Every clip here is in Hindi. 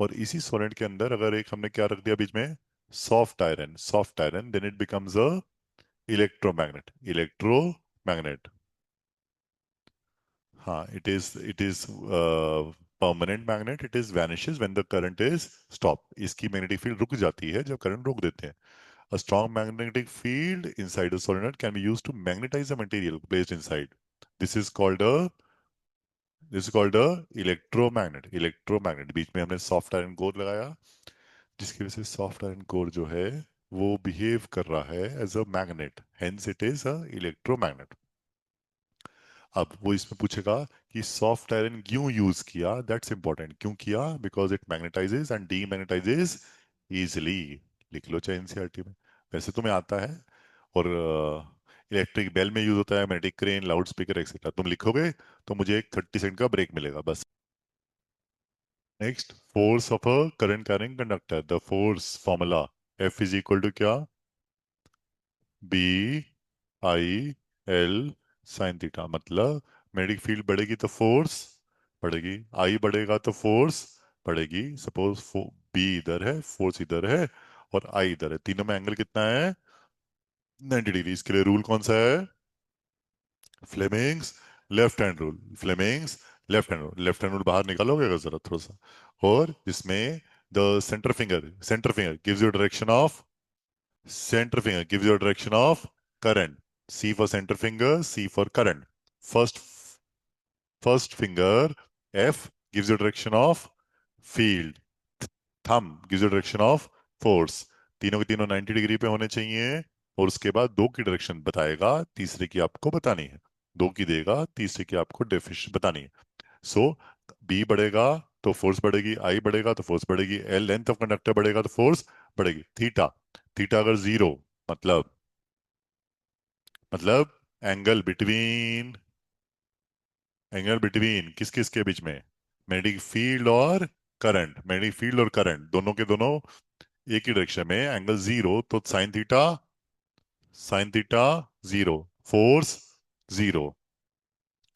और इसी सॉलिड के अंदर अगर एक हमने क्या रख दिया बीच में, soft iron, then it becomes a electromagnet, electromagnet. हाँ, it is permanent magnet, it is vanishes when the current is stop. इसकी मैग्नेटिक फील्ड रुक जाती है जब करंट रोक देते हैं। A strong magnetic field inside a solenoid can be used to magnetize a material placed inside. This is called a this is called a electromagnet. Electromagnet, बीच में हमने सॉफ्ट आयरन कोर लगाया, जिसकी वजह से सॉफ्ट आयरन कोर जो है वो बिहेव कर रहा है as a magnet, hence it is a electromagnet. अब वो इसमें पूछेगा कि सॉफ्ट आयरन क्यों यूज किया, दैट्स इंपॉर्टेंट। क्यों किया? Because it magnetises and demagnetises easily. लिख लो चाहे एनसीईआरटी में, वैसे तुम्हें आता है। और इलेक्ट्रिक बेल में यूज होता है, magnetic crane, loud speaker etcetera. तुम लिखोगे तो मुझे एक 30 सेकंड का ब्रेक मिलेगा बस। Next, force of a current carrying conductor, the force formula, F is equal to क्या? B I L sine theta. मतलब मैग्नेटिक फील्ड बढ़ेगी तो फोर्स बढ़ेगी, आई बढ़ेगा तो फोर्स बढ़ेगी। सपोज बी इधर है, फोर्स इधर है, और आई इधर है, तीनों में एंगल कितना है? 90 डिग्री। इसके लिए रूल कौन सा है? Fleming's left hand rule. Fleming's left hand rule बाहर निकालोगे अगर जरा थोड़ा सा। और इसमें the centre finger gives you direction of, center finger gives you a direction of current. C for center finger, C for current. First finger F gives you direction of field. Thumb gives you direction of force. तीनों के तीनों 90 डिग्री पे होने चाहिए। और उसके बाद दो की डायरेक्शन बताएगा, तीसरे की आपको बतानी है। दो की देगा, तीसरे की आपको डेफिनेशन बतानी है। सो बी बढ़ेगा तो फोर्स बढ़ेगी, आई बढ़ेगा तो फोर्स बढ़ेगी, एल लेंथ ऑफ कंडक्टर बढ़ेगा तो फोर्स बढ़ेगी। थीटा, थीटा अगर जीरो, मतलब मतलब एंगल बिटवीन किस किस के बीच में? मैग्नेटिक फील्ड और करंट। मैग्नेटिक फील्ड और करंट दोनों के दोनों एक ही डायरेक्शन में, एंगल जीरो, तो sine theta zero, force zero.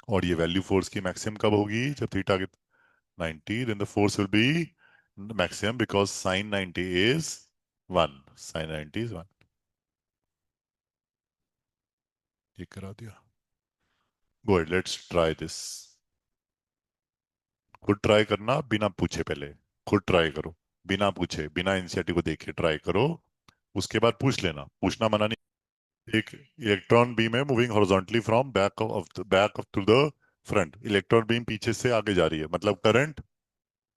और ये वैल्यू फोर्स की मैक्सिमम कब होगी? जब थीटा के 90, then the force will be maximum, because sine 90 is 1। Sine 90 is 1। ये करा दिया। Go ahead, let's try this. खुद ट्राई करना बिना पूछे, पहले खुद ट्राई करो, बिना पूछे, बिना एनसीईआरटी को देखे ट्राई करो। उसके बाद पूछ लेना, पूछना मना नहीं। एक इलेक्ट्रॉन बीम है moving horizontally from back of to the front. Electron beam पीछे से आगे जा रही है, मतलब करंट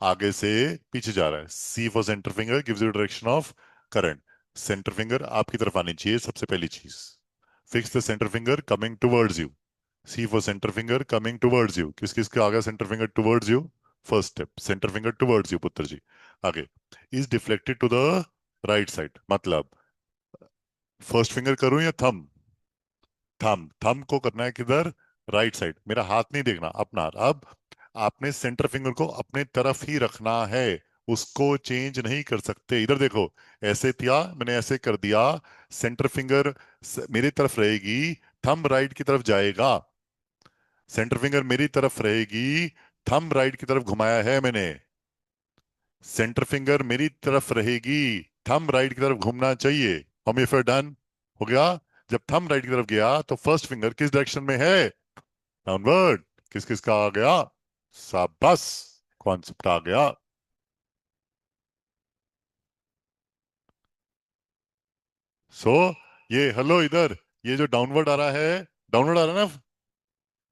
आगे से पीछे जा रहा है। C for centre finger gives you direction of current. Centre finger आपकी तरफ आनी चाहिए सबसे पहली चीज। Fix the centre finger coming towards you. C for centre finger coming towards you. किस किसके आगे centre finger towards you? First step, centre finger towards you पुत्र जी। आगे, is deflected to the right side, मतलब फर्स्ट फिंगर करूं या थंब? थंब को करना है किधर? Right side. मेरा हाथ नहीं देखना, अपना। अब आपने सेंटर फिंगर को अपने तरफ ही रखना है, उसको चेंज नहीं कर सकते। इधर देखो, ऐसे किया मैंने, ऐसे कर दिया। सेंटर फिंगर मेरी तरफ रहेगी, थंब राइट की तरफ जाएगा। सेंटर फिंगर मेरी तरफ रहेगी, थंब राइट की तरफ घुमाया है मैंने। सेंटर फिंगर मेरी तरफ रहेगी, थंब राइट की तरफ घूमना चाहिए। हम इफ डन हो गया। जब थंब राइट की तरफ गया तो फर्स्ट फिंगर किस डायरेक्शन में है? डाउनवर्ड। किस किस का आ गया? शाबाश, कॉन्सेप्ट आ गया। सो ये हेलो इधर, ये जो डाउनवर्ड आ रहा है, डाउनवर्ड आ रहा है ना,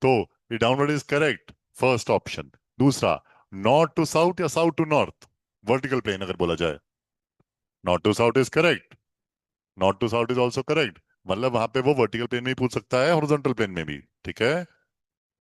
तो ये downward is correct, first option. दूसरा, नॉर्थ टू साउथ या south to north, vertical plane अगर बोला जाए, north to south is correct, north to south is also correct. मतलब वहां पे वो वर्टिकल प्लेन में भी पूछ सकता है, हॉरिजॉन्टल प्लेन में भी, ठीक है।